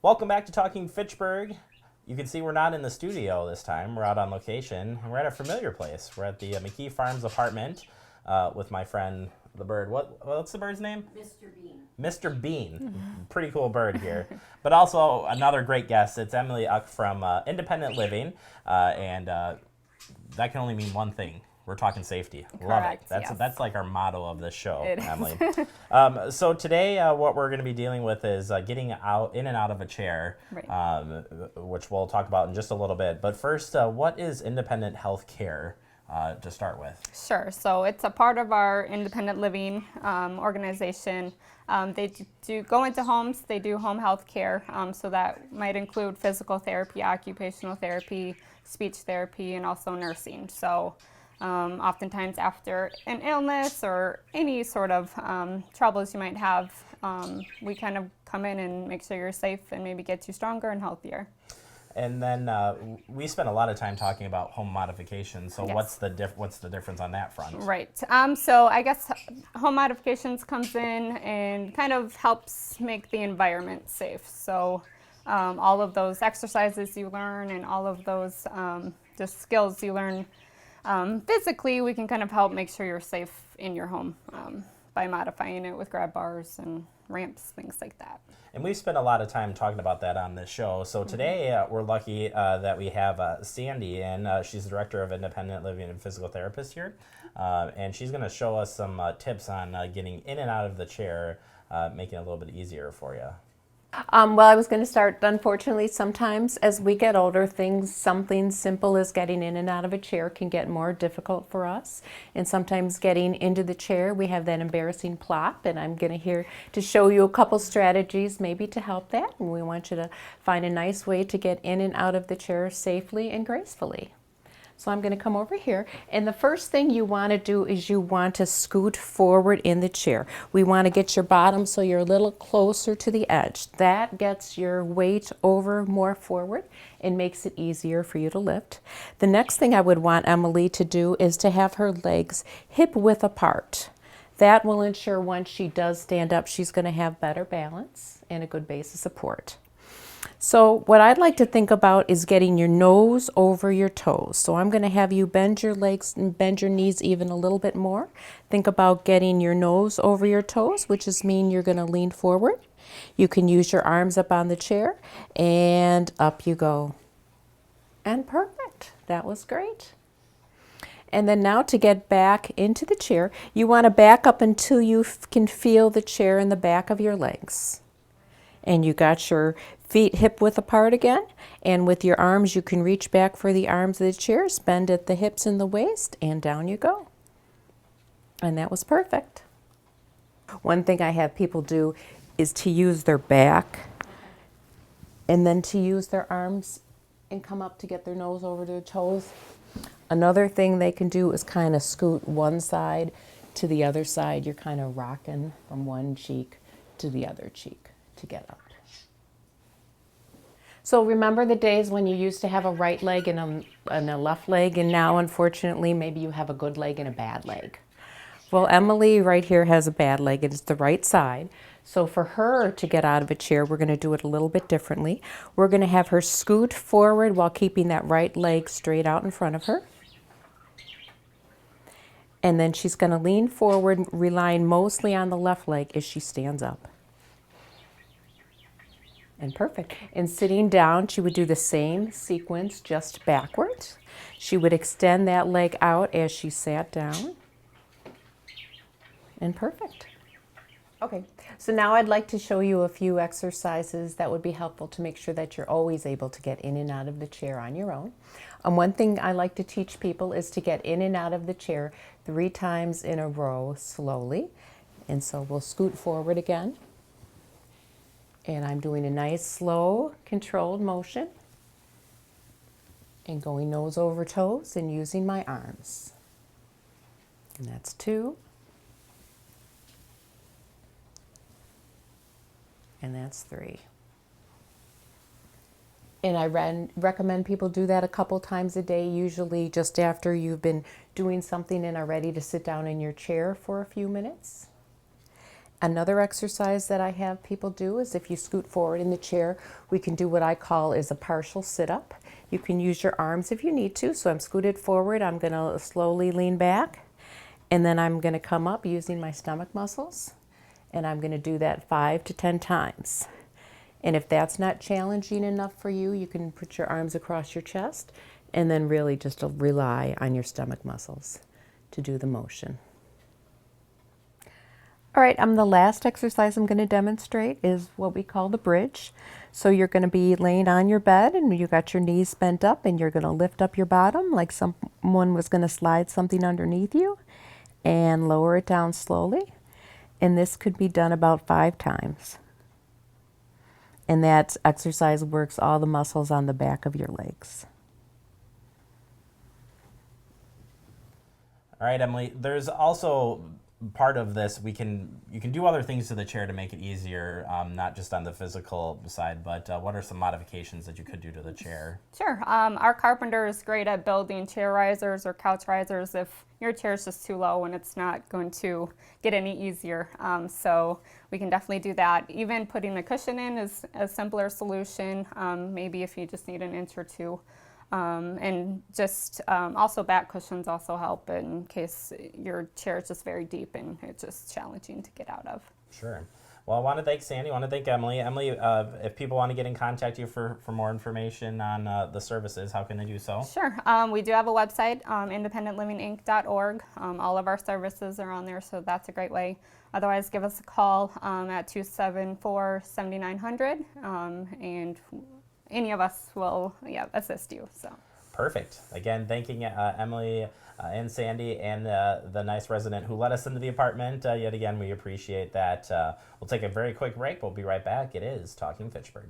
Welcome back to Talking Fitchburg. You can see we're not in the studio this time. We're out on location, and we're at a familiar place. We're at the McKee Farms apartment with my friend, the bird. What's the bird's name? Mr. Bean. Mr. Bean. Pretty cool bird here. But also another great guest. It's Emily Uck from Independent Living, and that can only mean one thing. We're talking safety. Love it. Correct, yes. That's like our motto of this show, It is. Emily. So today, what we're going to be dealing with is getting in and out of a chair, Right. which we'll talk about in just a little bit. But first, what is independent health care to start with? Sure. So it's a part of our independent living organization. They do go into homes. They do home health care. So that might include physical therapy, occupational therapy, speech therapy, and also nursing. So oftentimes after an illness or any sort of troubles you might have, we kind of come in and make sure you're safe and maybe get you stronger and healthier. And then we spent a lot of time talking about home modifications. So Yes. what's the difference on that front? Right. So I guess home modifications comes in and kind of helps make the environment safe. So all of those exercises you learn and all of those just skills you learn physically, we can kind of help make sure you're safe in your home by modifying it with grab bars and ramps, things like that. And we've spent a lot of time talking about that on this show. So today we're lucky that we have Sandy, and she's the Director of Independent Living and Physical Therapist here. And she's going to show us some tips on getting in and out of the chair, making it a little bit easier for you. Well, I was going to start, unfortunately, sometimes as we get older, something simple as getting in and out of a chair can get more difficult for us. And sometimes getting into the chair, we have that embarrassing plop, and I'm going to show you a couple strategies maybe to help that. And we want you to find a nice way to get in and out of the chair safely and gracefully. So I'm going to come over here, and the first thing you want to do is you want to scoot forward in the chair. We want to get your bottom so you're a little closer to the edge. That gets your weight over more forward and makes it easier for you to lift. The next thing I would want Emily to do is to have her legs hip width apart. That will ensure once she does stand up, she's going to have better balance and a good base of support. So what I'd like to think about is getting your nose over your toes. So I'm going to have you bend your legs and bend your knees even a little bit more. Think about getting your nose over your toes, which is mean you're going to lean forward. You can use your arms up on the chair, and up you go. And perfect. That was great. And then now to get back into the chair, you want to back up until you can feel the chair in the back of your legs. And you got your feet hip width apart again, and with your arms you can reach back for the arms of the chair, bend at the hips and the waist, and down you go. And that was perfect. One thing I have people do is to use their back and then to use their arms and come up to get their nose over their toes. Another thing they can do is kind of scoot one side to the other side. You're kind of rocking from one cheek to the other cheek to get up. So remember the days when you used to have a right leg and a left leg, and now unfortunately maybe you have a good leg and a bad leg. Well, Emily right here has a bad leg, and it's the right side. So for her to get out of a chair, we're going to do it a little bit differently. We're going to have her scoot forward while keeping that right leg straight out in front of her. And then she's going to lean forward, relying mostly on the left leg as she stands up. And perfect. And sitting down, she would do the same sequence, just backwards. She would extend that leg out as she sat down. And perfect. Okay, so now I'd like to show you a few exercises that would be helpful to make sure that you're always able to get in and out of the chair on your own. One thing I like to teach people is to get in and out of the chair 3 times in a row slowly. And so we'll scoot forward again. And I'm doing a nice, slow, controlled motion. And going nose over toes and using my arms. And that's 2. And that's 3. And I recommend people do that a couple times a day, usually just after you've been doing something and are ready to sit down in your chair for a few minutes. Another exercise that I have people do is if you scoot forward in the chair, we can do what I call is a partial sit-up. You can use your arms if you need to. So I'm scooted forward, I'm gonna slowly lean back, and then I'm gonna come up using my stomach muscles, and I'm gonna do that 5 to 10 times. And if that's not challenging enough for you, you can put your arms across your chest and then really just rely on your stomach muscles to do the motion. All right, the last exercise I'm going to demonstrate is what we call the bridge. So you're going to be laying on your bed and you got your knees bent up and you're going to lift up your bottom like someone was going to slide something underneath you and lower it down slowly. And this could be done about 5 times. And that exercise works all the muscles on the back of your legs. All right, Emily, there's also part of this, you can do other things to the chair to make it easier, not just on the physical side, but what are some modifications that you could do to the chair? Sure. Our carpenter is great at building chair risers or couch risers if your chair is just too low and it's not going to get any easier. So we can definitely do that. Even putting a cushion in is a simpler solution, maybe if you just need an inch or two. And just also back cushions also help in case your chair is just very deep and it's just challenging to get out of. Sure. Well, I want to thank Sandy. I want to thank Emily. Emily, if people want to get in contact with you for more information on the services, how can they do so? Sure. We do have a website, independentlivinginc.org. All of our services are on there, so that's a great way. Otherwise, give us a call at 274-7900, and any of us will assist you. So perfect. Again, thanking Emily and Sandy and the nice resident who let us into the apartment. Yet again, we appreciate that. We'll take a very quick break. We'll be right back. It is Talking Fitchburg.